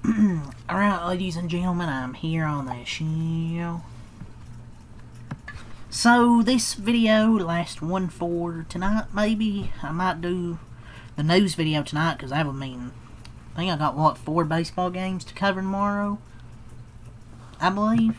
Alright, ladies and gentlemen, I'm here on the show. So, this video, last one for tonight, maybe. I might do the news video tonight, because I think I got, what, 4 baseball games to cover tomorrow? I believe.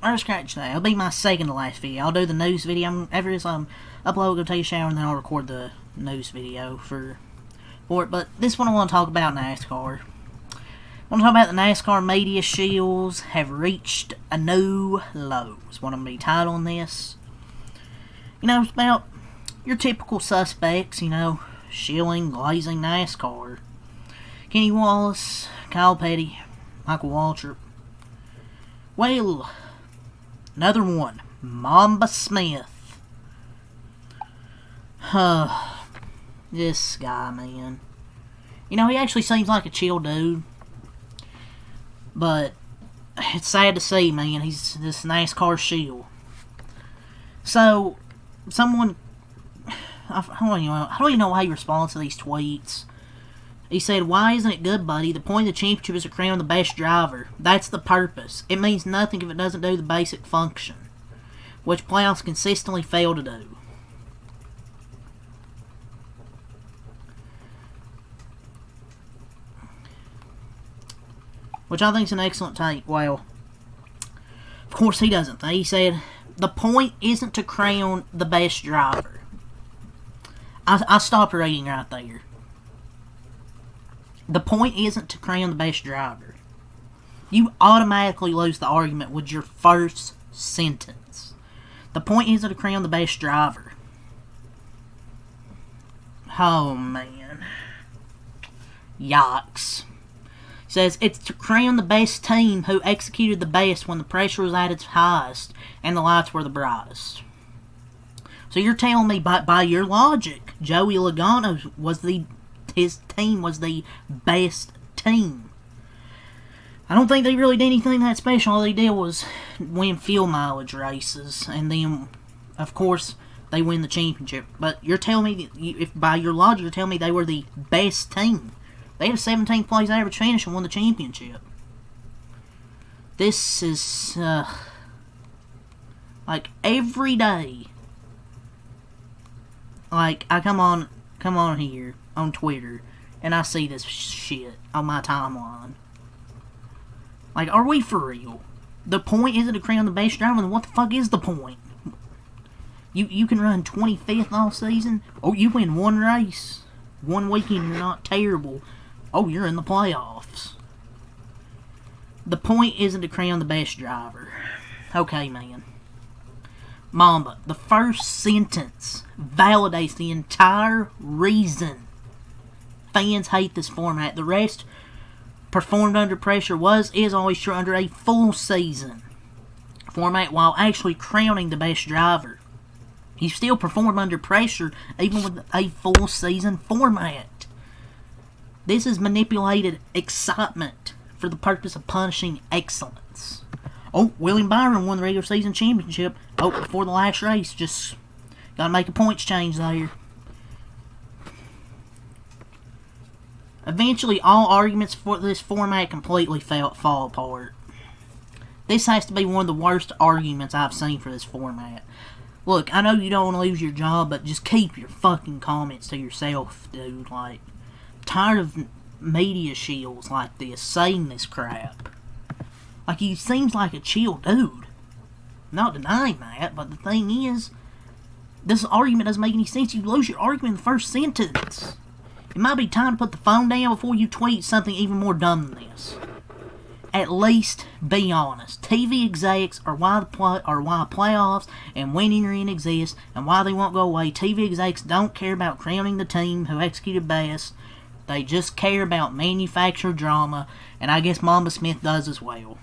Or scratch that. It'll be my second to last video. I'll do the news video. After this, upload, go take a shower, and then I'll record the news video for it. But this one I want to talk about NASCAR. I want to talk about the NASCAR media shills have reached a new low. Is what I'm going to be titling this. You know, it's about your typical suspects, you know, shilling, glazing NASCAR. Kenny Wallace, Kyle Petty, Michael Waltrip. Well, another one, Mamba Smith. This guy, man. You know, he actually seems like a chill dude. But it's sad to see, man. He's this NASCAR shill. So, someone... I don't even know how he responds to these tweets. He said, "Why isn't it good, buddy? The point of the championship is to crown the best driver. That's the purpose. It means nothing if it doesn't do the basic function, which playoffs consistently fail to do." Which I think is an excellent take. Well, of course he doesn't think. He said, "The point isn't to crown the best driver." I stopped reading right there. The point isn't to crown the best driver. You automatically lose the argument with your first sentence. The point isn't to crown the best driver. Oh, man. Yikes. Says, it's to crown the best team who executed the best when the pressure was at its highest and the lights were the brightest. So you're telling me, by your logic, Joey Logano his team was the best team. I don't think they really did anything that special. All they did was win fuel mileage races, and then, of course, they win the championship. But you're telling me, if by your logic, you're telling me they were the best team. They had a 17th place average finish and won the championship. This is, like, every day, like, I come on here, on Twitter, and I see this shit on my timeline. Like, are we for real? The point isn't to crown the best driver, then what the fuck is the point? You can run 25th all season? Oh, you win one race. One weekend, you're not terrible. Oh, you're in the playoffs. The point isn't to crown the best driver. Okay, man. Mamba, the first sentence validates the entire reason fans hate this format. The rest performed under pressure is always true under a full season format while actually crowning the best driver. You still perform under pressure even with a full season format. This is manipulated excitement for the purpose of punishing excellence. Oh, William Byron won the regular season championship. Oh, before the last race. Just gotta make a points change there. Eventually, all arguments for this format completely fall apart. This has to be one of the worst arguments I've seen for this format. Look, I know you don't want to lose your job, but just keep your fucking comments to yourself, dude. Like, tired of media shills like this saying this crap. Like, he seems like a chill dude. Not denying that, but the thing is, this argument doesn't make any sense. You lose your argument in the first sentence. It might be time to put the phone down before you tweet something even more dumb than this. At least be honest. TV execs are why playoffs and winning in exist and why they won't go away. TV execs don't care about crowning the team who executed best. They just care about manufactured drama, and I guess Mamba Smith does as well.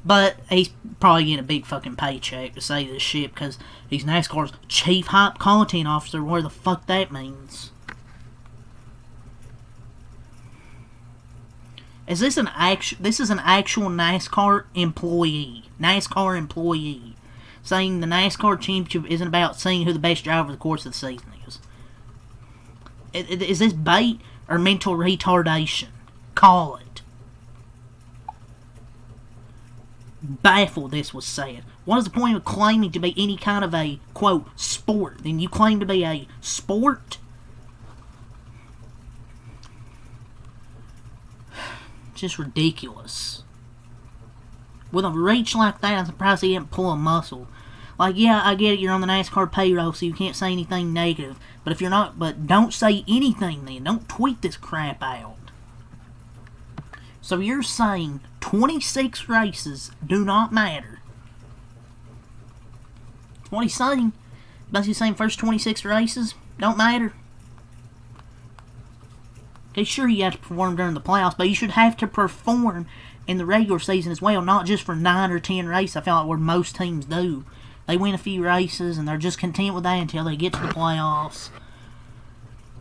But he's probably getting a big fucking paycheck to say this shit because he's NASCAR's chief hype content officer, where the fuck that means. This is an actual NASCAR employee. Saying the NASCAR championship isn't about seeing who the best driver of the course of the season is. Is this bait or mental retardation? Call it. Baffled this was said. What is the point of claiming to be any kind of a, quote, sport? Then you claim to be a sport? Just ridiculous. With a reach like that, I'm surprised he didn't pull a muscle. Like, yeah, I get it, you're on the NASCAR payroll, so you can't say anything negative. But if you're not, but don't say anything then. Don't tweet this crap out. So you're saying 26 races do not matter. That's what he's saying. Basically saying first 26 races don't matter. Okay, sure you have to perform during the playoffs, but you should have to perform in the regular season as well, not just for 9 or 10 races. I feel like where most teams do. They win a few races and they're just content with that until they get to the playoffs.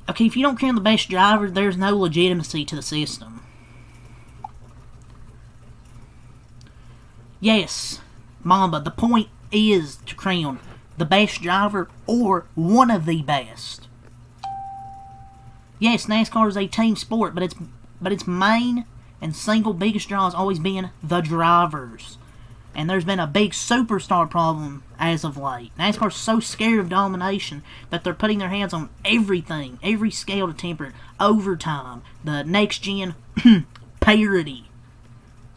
Okay, if you don't crown the best driver, there's no legitimacy to the system. Yes, Mamba, the point is to crown the best driver or one of the best. Yes, NASCAR is a team sport, but its main and single biggest draw has always been the drivers. And there's been a big superstar problem as of late. NASCAR's so scared of domination that they're putting their hands on everything, every scale to temper it. Overtime, the next-gen parity,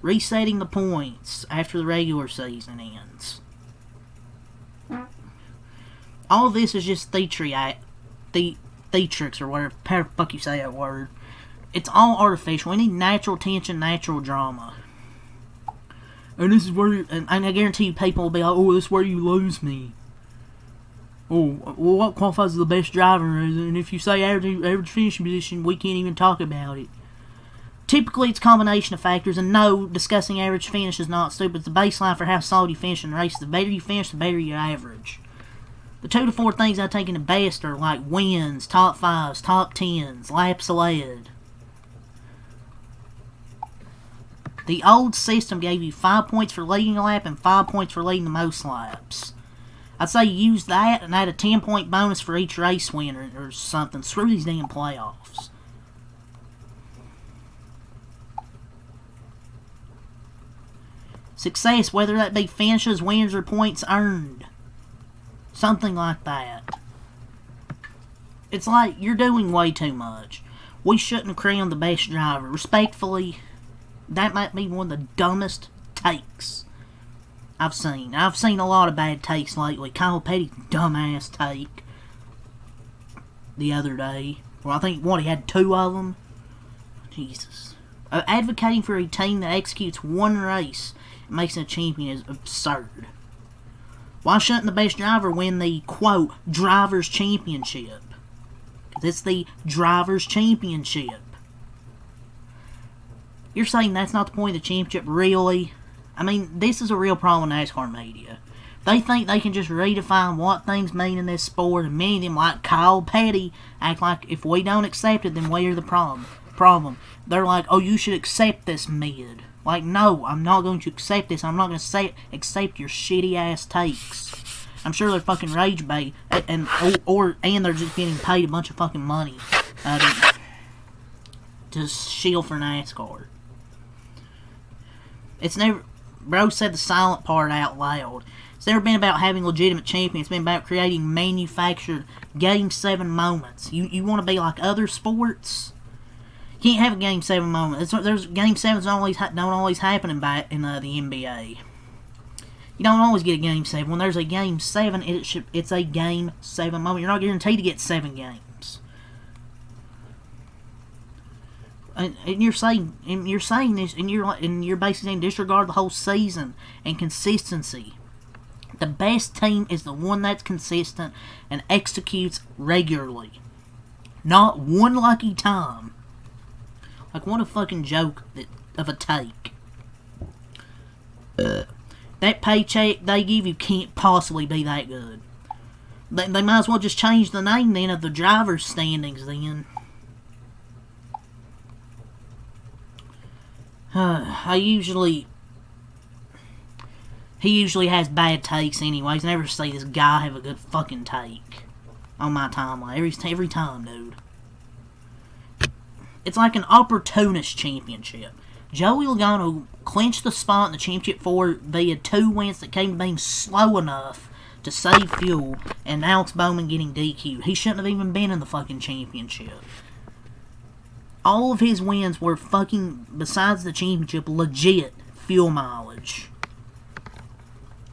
resetting the points after the regular season ends. All this is just theatrics or whatever the fuck you say that word. It's all artificial. We need natural tension, natural drama. And this is where, and I guarantee you people will be like, oh, this is where you lose me. Oh, well, what qualifies as the best driver? And if you say average finishing position, we can't even talk about it. Typically, it's a combination of factors, and no, discussing average finish is not stupid. It's the baseline for how solid you finish in the race. The better you finish, the better your average. The 2 to 4 things I take in the best are like wins, top 5s, top 10s, laps led. The old system gave you 5 points for leading a lap and 5 points for leading the most laps. I'd say use that and add a 10-point bonus for each race winner or something. Screw these damn playoffs. Success, whether that be finishes, wins, or points earned. Something like that. It's like, you're doing way too much. We shouldn't have crowned the best driver. Respectfully, that might be one of the dumbest takes I've seen. I've seen a lot of bad takes lately. Kyle Petty's dumbass take the other day. Well, I think, he had 2 of them? Jesus. Advocating for a team that executes one race and makes it a champion is absurd. Why shouldn't the best driver win the, quote, driver's championship? Because it's the driver's championship. You're saying that's not the point of the championship, really? I mean, this is a real problem with NASCAR media. They think they can just redefine what things mean in this sport, and many of them, like Kyle Petty, act like if we don't accept it, then we're the problem. They're like, oh, you should accept this mid. Like, no, I'm not going to accept this. I'm not going to accept your shitty-ass takes. I'm sure they're fucking rage bait, and they're just getting paid a bunch of fucking money to shield for NASCAR. It's never... Bro said the silent part out loud. It's never been about having legitimate champions. It's been about creating manufactured Game 7 moments. You want to be like other sports? You can't have a Game 7 moment. There's Game 7s don't always happen in the NBA. You don't always get a Game 7. When there's a Game 7, it's a Game 7 moment. You're not guaranteed to get 7 games. And you're saying this, and you're basically saying disregard the whole season and consistency. The best team is the one that's consistent and executes regularly. Not one lucky time. Like, what a fucking joke of a take. That paycheck they give you can't possibly be that good. They might as well just change the name then of the driver's standings then. He usually has bad takes anyways. I never see this guy have a good fucking take on my timeline. Every time, dude. it's like an opportunist championship. Joey Logano clinched the spot in the championship via 2 wins that came to being slow enough to save fuel, and Alex Bowman getting DQ'd. He shouldn't have even been in the fucking championship. All of his wins were fucking, besides the championship, legit fuel mileage.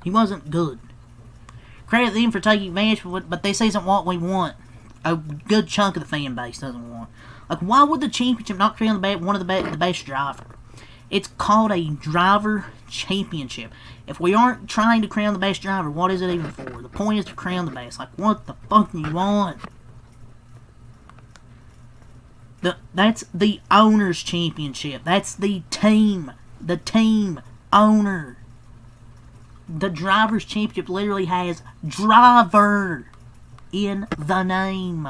He wasn't good. Credit them for taking advantage, but this isn't what we want. A good chunk of the fan base doesn't want. Like, why would the championship not create one of the best driver? It's called a driver championship. If we aren't trying to crown the best driver, what is it even for? The point is to crown the best. Like, what the fuck do you want? That's the owner's championship. That's the team. The team owner. The driver's championship literally has driver in the name.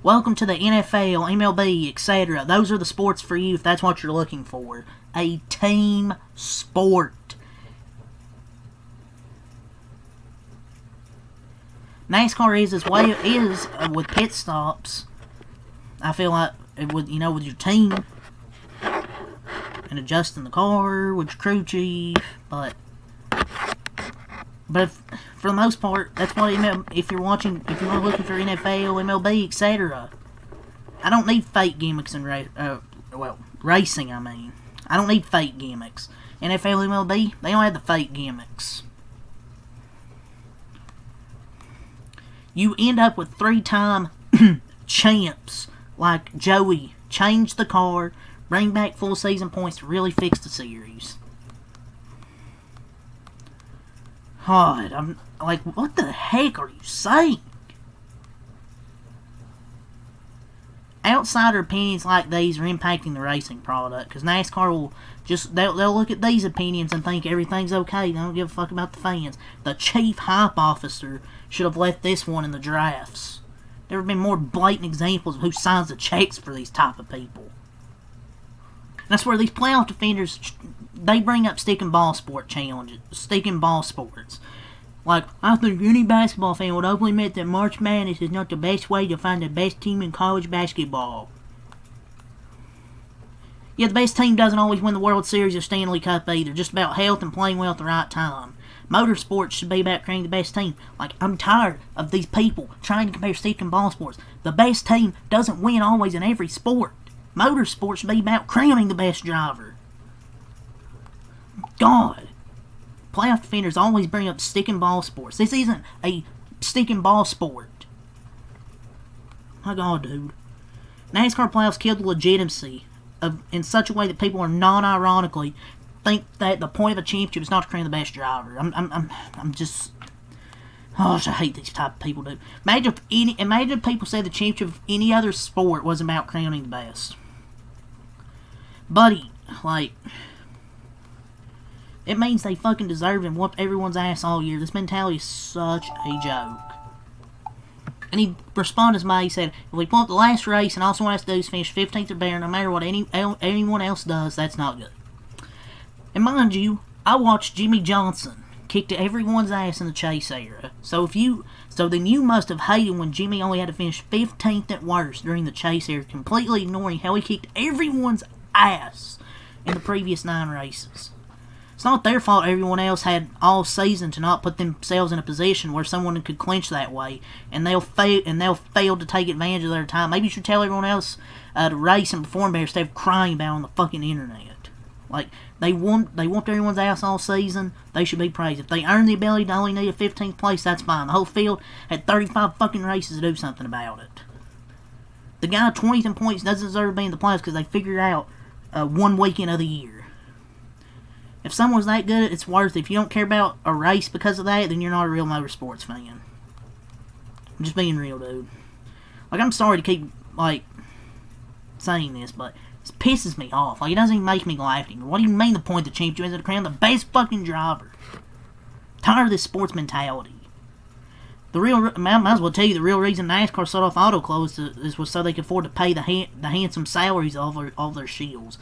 Welcome to the NFL, MLB, etc. Those are the sports for you if that's what you're looking for. A team sport. NASCAR is as way it is with pit stops. I feel like with your team and adjusting the car with your crew chief, but for the most part, that's what if you're looking for NFL, MLB, etc. I don't need fake gimmicks in racing. I don't need fake gimmicks. NFL, MLB, they don't have the fake gimmicks. You end up with 3-time champs like Joey. Change the car, bring back full season points to really fix the series. God, I'm like, what the heck are you saying? Outsider opinions like these are impacting the racing product, because NASCAR will they'll look at these opinions and think everything's okay. They don't give a fuck about the fans. The chief hype officer should have left this one in the drafts. There have been more blatant examples of who signs the checks for these type of people. And that's where these playoff defenders, they bring up stick and ball sport challenges, stick and ball sports. Like, I think any basketball fan would openly admit that March Madness is not the best way to find the best team in college basketball. Yeah, the best team doesn't always win the World Series or Stanley Cup either. Just about health and playing well at the right time. Motorsports should be about creating the best team. Like, I'm tired of these people trying to compare stick and ball sports. The best team doesn't win always in every sport. Motorsports should be about crowning the best driver. God. Playoff defenders always bring up stick and ball sports. This isn't a stick and ball sport. My God, dude. NASCAR playoffs killed the legitimacy in such a way that people are non-ironically think that the point of a championship is not to crown the best driver. I'm just... Oh, I hate these type of people, dude. Imagine if people said the championship of any other sport was about crowning the best. Buddy, like... It means they fucking deserve and whooped everyone's ass all year. This mentality is such a joke. And he responded to me, he said, if we pull up the last race and also want us to do is finish 15th or better, no matter what anyone else does, that's not good. And mind you, I watched Jimmy Johnson kick everyone's ass in the chase era. So then you must have hated when Jimmy only had to finish 15th at worst during the chase era, completely ignoring how he kicked everyone's ass in the previous 9 races. It's not their fault everyone else had all season to not put themselves in a position where someone could clinch that way, and they'll fail to take advantage of their time. Maybe you should tell everyone else to race and perform better instead of crying about it on the fucking internet. Like, they whooped everyone's ass all season, they should be praised. If they earn the ability to only need a 15th place, that's fine. The whole field had 35 fucking races to do something about it. The guy 20th in points doesn't deserve to be in the playoffs because they figured out one weekend of the year. If someone's that good, it's worth it. If you don't care about a race because of that, then you're not a real motorsports fan. I'm just being real, dude. Like, I'm sorry to keep, like, saying this, but it pisses me off. Like, it doesn't even make me laugh anymore. What do you mean the point of the championship is to crown the best fucking driver? I'm tired of this sports mentality. I might as well tell you the real reason NASCAR sold off auto clothes was so they could afford to pay the handsome salaries of their Shills.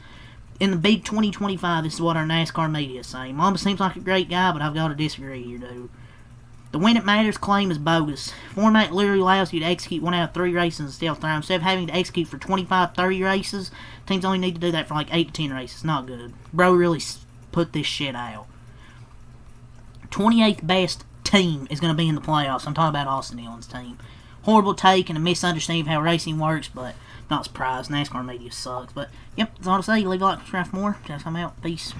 In the big 2025, this is what our NASCAR media is saying. Mama seems like a great guy, but I've got to disagree here, dude. The When It Matters claim is bogus. Format literally allows you to execute 1 out of 3 races in stealth time. Instead of having to execute for 25, 30 races, teams only need to do that for like 8 to 10 races. Not good. Bro really put this shit out. 28th best team is going to be in the playoffs. I'm talking about Austin Dillon's team. Horrible take and a misunderstanding of how racing works, but not surprised. NASCAR media sucks. But, yep, that's all to say. Leave a like, subscribe for more. Just come out. Peace.